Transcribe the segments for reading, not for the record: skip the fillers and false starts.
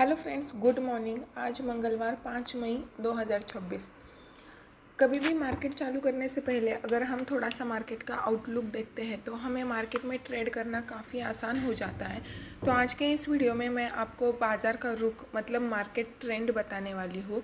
Hello friends, good morning. आज मंगलवार 5 मई 2026। कभी भी मार्केट चालू करने से पहले अगर हम थोड़ा सा मार्केट का आउटलुक देखते हैं तो हमें मार्केट में ट्रेड करना काफ़ी आसान हो जाता है। तो आज के इस वीडियो में मैं आपको बाज़ार का रुख मतलब मार्केट ट्रेंड बताने वाली हूँ।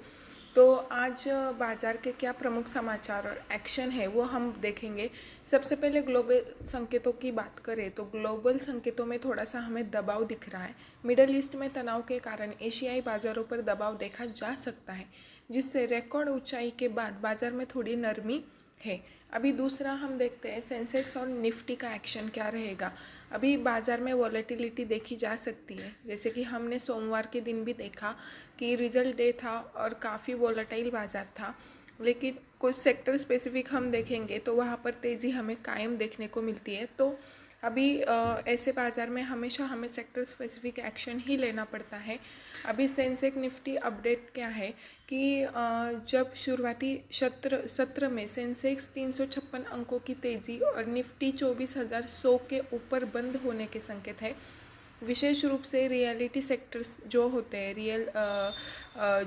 तो आज बाज़ार के क्या प्रमुख समाचार और एक्शन है वो हम देखेंगे। सबसे पहले ग्लोबल संकेतों की बात करें तो ग्लोबल संकेतों में थोड़ा सा हमें दबाव दिख रहा है। मिडल ईस्ट में तनाव के कारण एशियाई बाज़ारों पर दबाव देखा जा सकता है, जिससे रिकॉर्ड ऊंचाई के बाद बाज़ार में थोड़ी नरमी है। अभी दूसरा हम देखते हैं सेंसेक्स और निफ्टी का एक्शन क्या रहेगा। अभी बाज़ार में वॉलेटिलिटी देखी जा सकती है, जैसे कि हमने सोमवार के दिन भी देखा कि रिजल्ट डे था और काफ़ी वॉलेटाइल बाज़ार था। लेकिन कुछ सेक्टर स्पेसिफिक हम देखेंगे तो वहाँ पर तेज़ी हमें कायम देखने को मिलती है। तो अभी ऐसे बाज़ार में हमेशा हमें सेक्टर स्पेसिफिक एक्शन ही लेना पड़ता है। अभी सेंसेक्स निफ्टी अपडेट क्या है कि जब शुरुआती सत्र में सेंसेक्स 356 अंकों की तेज़ी और निफ्टी 24,100 के ऊपर बंद होने के संकेत है। विशेष रूप से रियलिटी सेक्टर्स जो होते हैं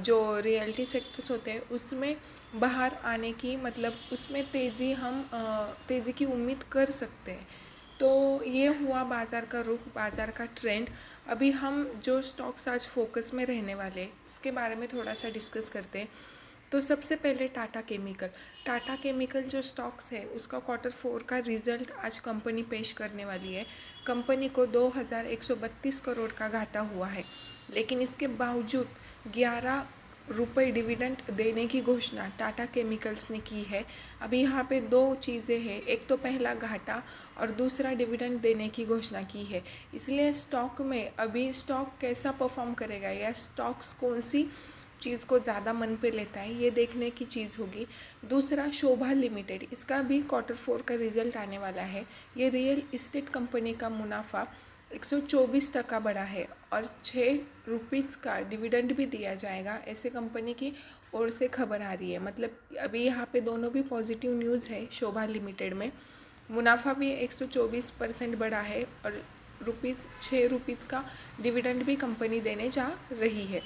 जो रियलिटी सेक्टर्स होते हैं उसमें बाहर आने की मतलब उसमें तेज़ी की उम्मीद कर सकते हैं। तो ये हुआ बाज़ार का रुख, बाज़ार का ट्रेंड। अभी हम जो स्टॉक्स आज फोकस में रहने वाले उसके बारे में थोड़ा सा डिस्कस करते हैं। तो सबसे पहले टाटा केमिकल जो स्टॉक्स है उसका Q4 का रिजल्ट आज कंपनी पेश करने वाली है। कंपनी को 2,132 करोड़ का घाटा हुआ है, लेकिन इसके बावजूद 11 रुपये डिविडेंड देने की घोषणा टाटा केमिकल्स ने की है। अभी यहाँ पे दो चीज़ें हैं, एक तो पहला घाटा और दूसरा डिविडेंड देने की घोषणा की है। इसलिए स्टॉक में अभी स्टॉक कैसा परफॉर्म करेगा या स्टॉक्स कौन सी चीज़ को ज़्यादा मन पे लेता है ये देखने की चीज़ होगी। दूसरा शोभा लिमिटेड, इसका भी Q4 का रिजल्ट आने वाला है। ये रियल इस्टेट कंपनी का मुनाफा 124% बढ़ा है और 6 रुपीज़ का डिविडेंड भी दिया जाएगा, ऐसे कंपनी की ओर से खबर आ रही है। मतलब अभी यहाँ पे दोनों भी पॉजिटिव न्यूज़ है। शोभा लिमिटेड में मुनाफा भी 124% बढ़ा है और 6 रुपीज़ का डिविडेंड भी कंपनी देने जा रही है।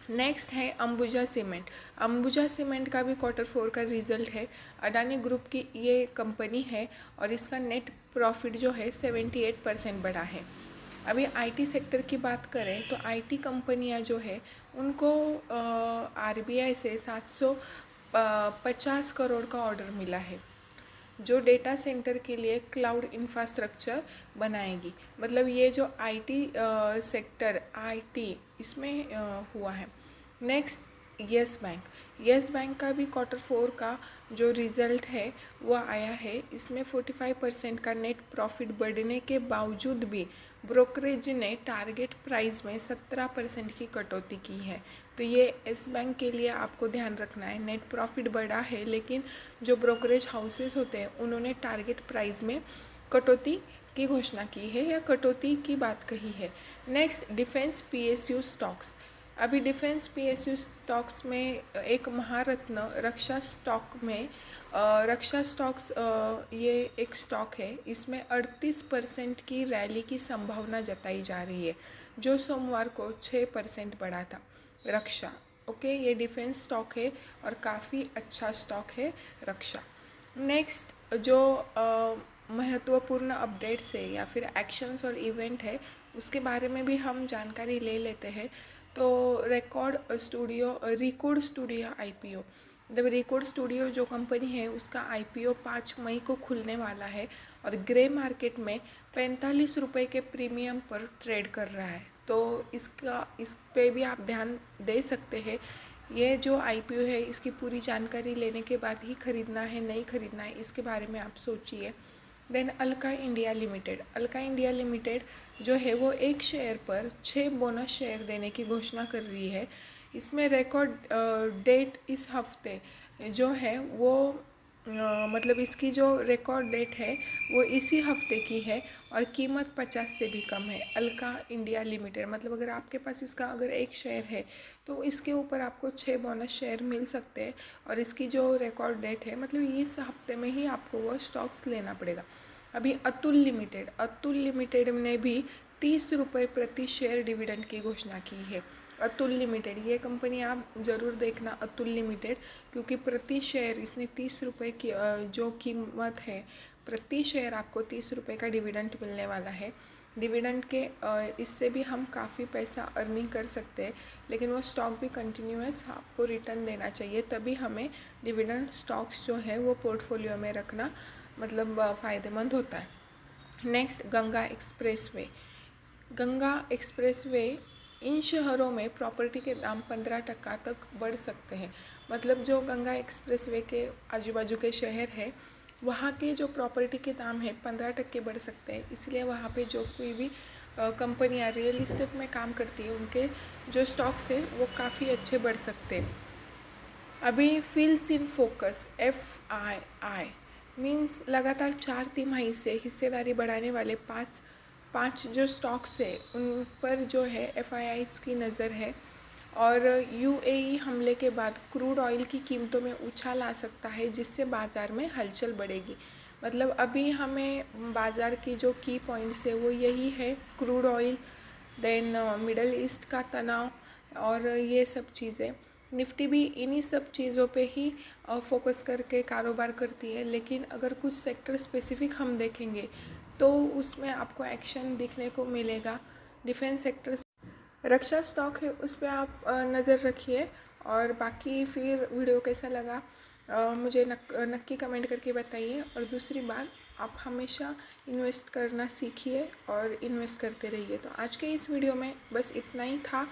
नेक्स्ट है अंबुजा सीमेंट का भी Q4 का रिजल्ट है। अडानी ग्रुप की ये कंपनी है और इसका नेट प्रॉफिट जो है 78% बढ़ा है। अभी आईटी सेक्टर की बात करें तो आईटी कंपनियां जो है उनको आरबीआई से 750 करोड़ का ऑर्डर मिला है, जो डेटा सेंटर के लिए क्लाउड इंफ्रास्ट्रक्चर बनाएगी। मतलब ये जो आईटी सेक्टर आईटी इसमें हुआ है। नेक्स्ट यस बैंक का भी Q4 का जो रिज़ल्ट है वो आया है। इसमें 45% का नेट प्रॉफिट बढ़ने के बावजूद भी ब्रोकरेज ने टारगेट प्राइस में 17% की कटौती की है। तो ये येस बैंक के लिए आपको ध्यान रखना है। नेट प्रॉफिट बढ़ा है लेकिन जो ब्रोकरेज हाउसेस होते हैं उन्होंने टारगेट प्राइस में कटौती की घोषणा की है या कटौती की बात कही है। Next defence PSU stocks. अभी डिफेंस पीएसयू स्टॉक्स में एक महारत्न रक्षा स्टॉक्स ये एक स्टॉक है। इसमें 38% की रैली की संभावना जताई जा रही है, जो सोमवार को 6% बढ़ा था। रक्षा ओके, ये डिफेंस स्टॉक है और काफ़ी अच्छा स्टॉक है रक्षा। नेक्स्ट जो महत्वपूर्ण अपडेट्स है या फिर एक्शंस और इवेंट है उसके बारे में भी हम जानकारी ले लेते हैं। तो रिकॉर्ड स्टूडियो आईपीओ, मतलब रिकॉर्ड स्टूडियो जो कंपनी है उसका आईपीओ 5 मई को खुलने वाला है और ग्रे मार्केट में 45 रुपये के प्रीमियम पर ट्रेड कर रहा है। तो इस पे भी आप ध्यान दे सकते हैं। ये जो आईपीओ है इसकी पूरी जानकारी लेने के बाद ही खरीदना है नहीं खरीदना है इसके बारे में आप सोचिए। देन अल्का इंडिया लिमिटेड जो है वो एक शेयर पर 6 बोनस शेयर देने की घोषणा कर रही है। इसमें रिकॉर्ड डेट इस हफ्ते जो है वो मतलब इसकी जो रिकॉर्ड डेट है वो इसी हफ्ते की है और कीमत 50 से भी कम है। अल्का इंडिया लिमिटेड मतलब अगर आपके पास इसका अगर एक शेयर है तो इसके ऊपर आपको 6 बोनस शेयर मिल सकते हैं और इसकी जो रिकॉर्ड डेट है मतलब इस हफ्ते में ही आपको वो स्टॉक्स लेना पड़ेगा। अभी अतुल लिमिटेड ने भी ₹30 प्रति शेयर डिविडेंड की घोषणा की है। अतुल लिमिटेड, ये कंपनी आप ज़रूर देखना, अतुल लिमिटेड, क्योंकि प्रति शेयर इसने ₹30 की जो कीमत है, प्रति शेयर आपको ₹30 का डिविडेंड मिलने वाला है। डिविडेंड के इससे भी हम काफ़ी पैसा अर्निंग कर सकते हैं, लेकिन वो स्टॉक भी कंटिन्यूअस आपको रिटर्न देना चाहिए, तभी हमें डिविडेंड स्टॉक्स जो है वो पोर्टफोलियो में रखना मतलब फ़ायदेमंद होता है। Next, Ganga expressway. Ganga expressway, इन शहरों में प्रॉपर्टी के दाम 15% तक बढ़ सकते हैं। मतलब जो गंगा एक्सप्रेसवे के आजू बाजू के शहर है, वहाँ के जो प्रॉपर्टी के दाम है 15% बढ़ सकते हैं। इसलिए वहाँ पे जो कोई भी कंपनियाँ रियल इस्टेट में काम करती है, उनके जो स्टॉक्स है वो काफ़ी अच्छे बढ़ सकते हैं। अभी fields in focus, FII means लगातार 4 तिमाही से हिस्सेदारी बढ़ाने वाले पाँच जो स्टॉक्स है उन पर जो है FIIs की नज़र है। और UAE हमले के बाद क्रूड ऑयल की कीमतों में उछाल आ सकता है, जिससे बाज़ार में हलचल बढ़ेगी। मतलब अभी हमें बाज़ार की जो की पॉइंट्स है वो यही है, crude oil, then Middle East का तनाव और ये सब चीज़ें। निफ्टी भी इन्हीं सब चीज़ों पे ही फोकस करके कारोबार करती है, लेकिन अगर कुछ सेक्टर स्पेसिफिक हम देखेंगे तो उसमें आपको एक्शन दिखने को मिलेगा। डिफेंस सेक्टर, रक्षा स्टॉक है, उस पर आप नज़र रखिए। और बाकी फिर वीडियो कैसा लगा मुझे नक्की कमेंट करके बताइए। और दूसरी बात, आप हमेशा इन्वेस्ट करना सीखिए और इन्वेस्ट करते रहिए। तो आज के इस वीडियो में बस इतना ही था,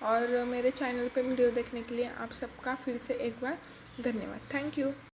और मेरे चैनल पे वीडियो देखने के लिए आप सबका फिर से एक बार धन्यवाद। Thank you.